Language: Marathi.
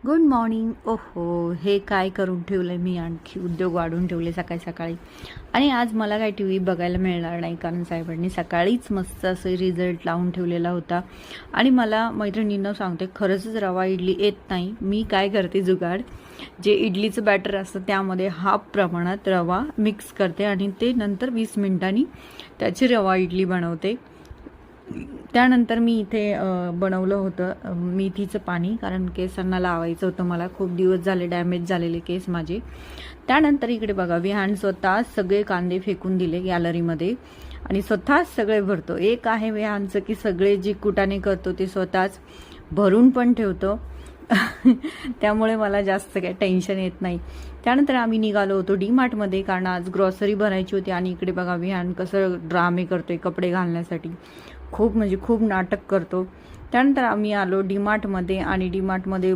Good morning. ओहो, हे काय करून ठेवलं मी, आणखी उद्योग वाढून ठेवले सकाळी सकाळी. आणि आज मला काय टी व्ही बघायला मिळणार नाही, कारण साहेबांनी सकाळीच मस्त असं रिझल्ट लावून ठेवलेला होता. आणि मला मैत्रिणींना सांगते, खरंच रवा इडली येत नाही. मी काय करते जुगाड, जे इडलीचं बॅटर असतं त्यामध्ये हाफ प्रमाणात रवा मिक्स करते आणि ते नंतर 20 मिनिटांनी त्याची रवा इडली बनवते. त्यानंतर मी इथे बनवलं होतं मेथीचं पाणी, कारण केसांना लावायचं होतं मला. खूप दिवस झाले डॅमेज झालेले केस माझे. त्यानंतर इकडे बघा, विहान स्वतः सगळे कांदे फेकून दिले गॅलरीमध्ये आणि स्वतःच सगळे भरतो. एक आहे विहानचं की सगळे जे कुटाने करतो ते स्वतःच भरून पण ठेवतो. त्यामुळे मला जास्त काही टेन्शन येत नाही. त्यानंतर आम्ही निघालो होतो डीमार्टमध्ये, कारण आज ग्रॉसरी भरायची होती. आणि इकडे बघा विहान कसं ड्रामे करतोय कपडे घालण्यासाठी, खूप म्हणजे खूप नाटक करतो. त्यानंतर आम्ही आलो डीमार्टमध्ये आणि डीमार्टमध्ये